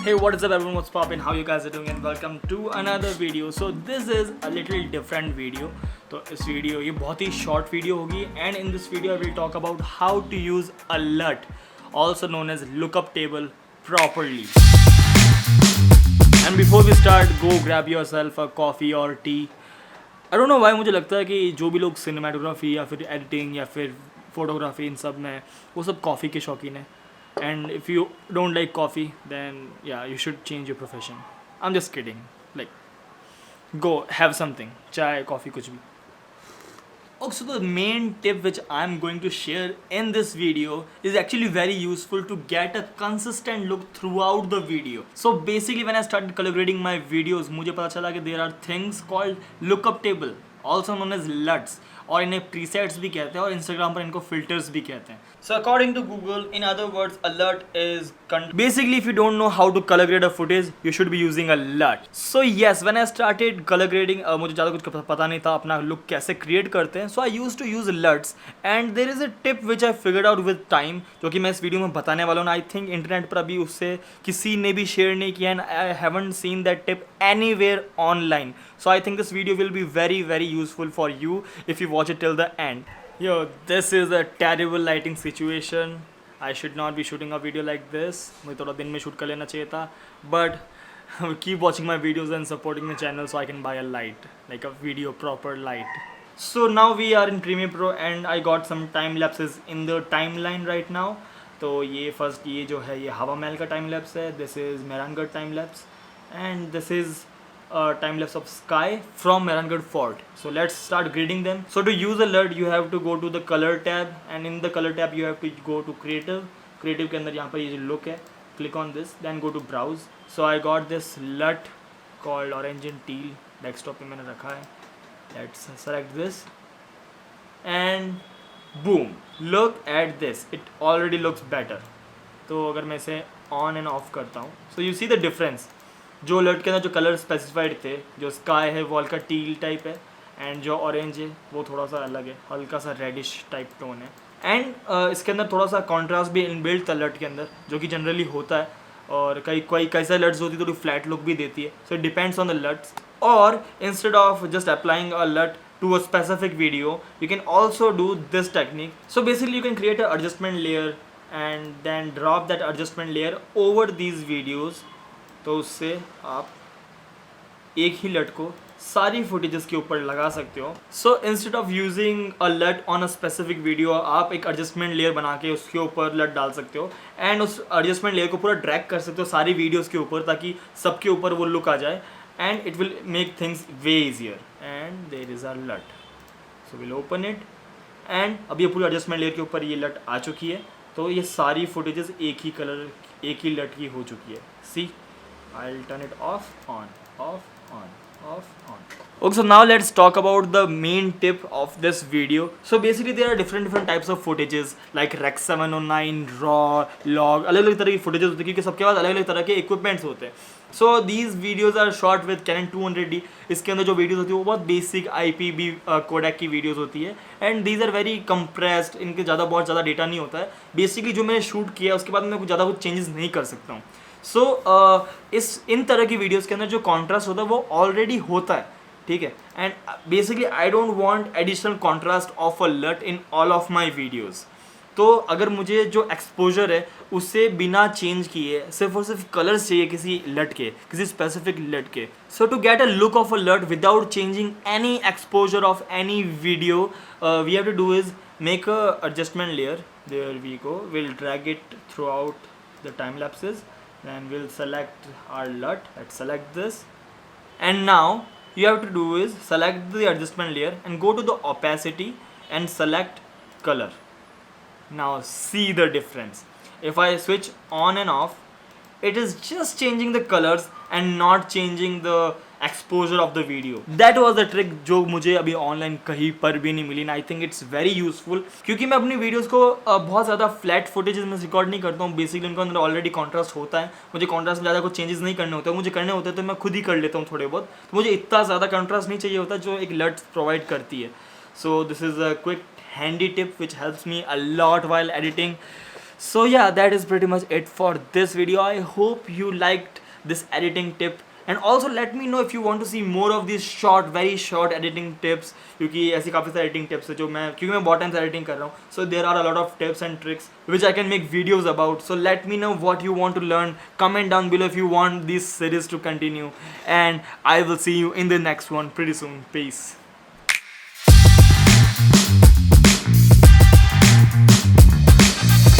Hey, what is up everyone, what's poppin', how you guys are doing and welcome to another video. So this is a little different video. तो इस video ये बहुत ही short video होगी and in this video I will talk about how to use a LUT, also known as lookup table, properly. And before we start, go grab yourself a coffee or tea. I don't know why मुझे लगता है कि जो भी लोग cinematography या फिर editing या फिर फोटोग्राफी इन सब में वो सब कॉफ़ी के शौकीन है. And if you don't like coffee, then yeah, you should change your profession. I'm just kidding. Like, go have something. Chai, coffee, kuch bhi. Also, the main tip which I'm going to share in this video is actually very useful to get a consistent look throughout the video. So basically, when I started color grading my videos, मुझे पता चला कि there are things called lookup table, also known as LUTs, और इन्हें presets भी कहते हैं और Instagram पर इनको filters भी कहते हैं. So according to Google, in other words, a LUT is basically if you don't know how to color grade a footage, you should be using a LUT. So yes, when I started color grading, मुझे ज़्यादा कुछ पता नहीं था अपना look कैसे create करते हैं. So I used to use LUTs, and there is a tip which I figured out with time, जो कि मैं इस वीडियो में बताने वाला हूँ. I think इंटरनेट पर अभी उससे किसी ने भी शेयर नहीं किया, and I haven't seen that tip anywhere online. So I think this video will be very useful for you if you watch it till the end. Yo, this is a terrible lighting situation. I should not be shooting a video like this. मुझे थोड़ा दिन में shoot कर लेना चाहिए था. But keep watching my videos and supporting the channel so I can buy a light, like a video proper light. So now we are in Premiere Pro and I got some time lapses in the timeline right now. तो ये first ये जो है ये हवा महल का time lapse है. This is Mehrangarh time lapse and this is time lapse of sky from Mehrangarh Fort. So let's start grading them. So to use a LUT, you have to go to the color tab, and in the color tab you have to go to creative. Creative के अंदर यहाँ पर ये जो look है, click on this, then go to browse. So I got this LUT called orange and teal. Desktop पे मैंने रखा है. Let's select this, and boom! Look at this. It already looks better. तो अगर मैं इसे on and off करता हूँ, so you see the difference. जो LUT के अंदर जो कलर स्पेसिफाइड थे, जो स्काई है वो हल्का टील टाइप है, एंड जो ऑरेंज है वो थोड़ा सा अलग है, हल्का सा रेडिश टाइप टोन है. एंड इसके अंदर थोड़ा सा कॉन्ट्रास्ट भी इनबिल्ट था LUT के अंदर, जो कि जनरली होता है, और कई कैसा LUTs होती है थोड़ी फ्लैट लुक भी देती है. So it depends on the LUTs. और instead of just applying a LUT to a specific video, you can also do this technique. So basically you can create an adjustment layer and then drop that adjustment layer over these videos. तो उससे आप एक ही LUT को सारी footages के ऊपर लगा सकते हो. So instead of using a LUT on a specific video, आप एक एडजस्टमेंट लेयर बना के उसके ऊपर LUT डाल सकते हो, एंड उस एडजस्टमेंट लेयर को पूरा ड्रैग कर सकते हो सारी वीडियोस के ऊपर, ताकि सबके ऊपर वो लुक आ जाए, and it will make things way easier. And there is a LUT. So will open it, and अब ये पूरी एडजस्टमेंट लेयर के ऊपर ये LUT आ चुकी है. तो ये सारी फुटेजेस एक ही कलर एक ही LUT की हो चुकी है. सी, I'll turn it off, on, off, on, off, on. Okay, so now let's talk about the main tip of this video. So basically there are different types of footages like Rec 709, RAW, log, अलग-अलग तरह की footages होती है क्योंकि सबके पास अलग-अलग तरह के equipments होते हैं. So these videos are shot with Canon 200D. इसके अंदर जो videos होती है वो बहुत basic IPB codec की videos होती है, and these are very compressed. इनके बहुत ज़्यादा डेटा नहीं होता है. Basically जो मैंने शूट किया उसके बाद मैं ज़्यादा कुछ चेंजेस नहीं कर सकता हूँ. सो इन तरह की वीडियोस के अंदर जो कॉन्ट्रास्ट होता है वो ऑलरेडी होता है, ठीक है. And basically I don't want additional contrast of a LUT in all of my videos. तो अगर मुझे जो एक्सपोजर है उससे बिना चेंज किए सिर्फ और सिर्फ कलर्स चाहिए किसी LUT के, किसी स्पेसिफिक LUT के. So to get a look of a LUT without changing any exposure of any video, we have to do is make a adjustment layer. There we go, will drag it throughout the time lapses. Then we'll select our LUT. Let's select this, and now you have to do is select the adjustment layer and go to the opacity and select color. Now see the difference. If I switch on and off, it is just changing the colors and not changing the exposure of the video. That was the trick जो मुझे अभी online कहीं पर भी नहीं मिली. I think it's very useful क्योंकि मैं अपनी वीडियोस को बहुत ज़्यादा फ्लैट फुटेजेस में रिकॉर्ड नहीं करता हूँ. बेसिकली उनके अंदर ऑलरेडी कॉन्ट्रास्ट होता है. मुझे कॉन्ट्रास्ट में ज़्यादा कुछ चेंजेस नहीं करने होते. मुझे करने होते तो मैं खुद ही कर लेता हूँ थोड़े बहुत. तो मुझे इतना ज़्यादा कॉन्ट्रास्ट नहीं चाहिए होता जो एक LUT प्रोवाइड करती है. So this is a quick handy tip which helps me a lot while editing. So yeah, that is pretty much it for this video. I hope you liked this editing tip, and also let me know if you want to see more of these short, very short editing tips, क्योंकि ऐसी काफ़ी सारी editing tips है जो मैं, क्योंकि मैं बहुत time से editing कर रहा हूँ, so there are a lot of tips and tricks which I can make videos about. So let me know what you want to learn. Comment down below if you want this series to continue, and I will see you in the next one pretty soon. Peace.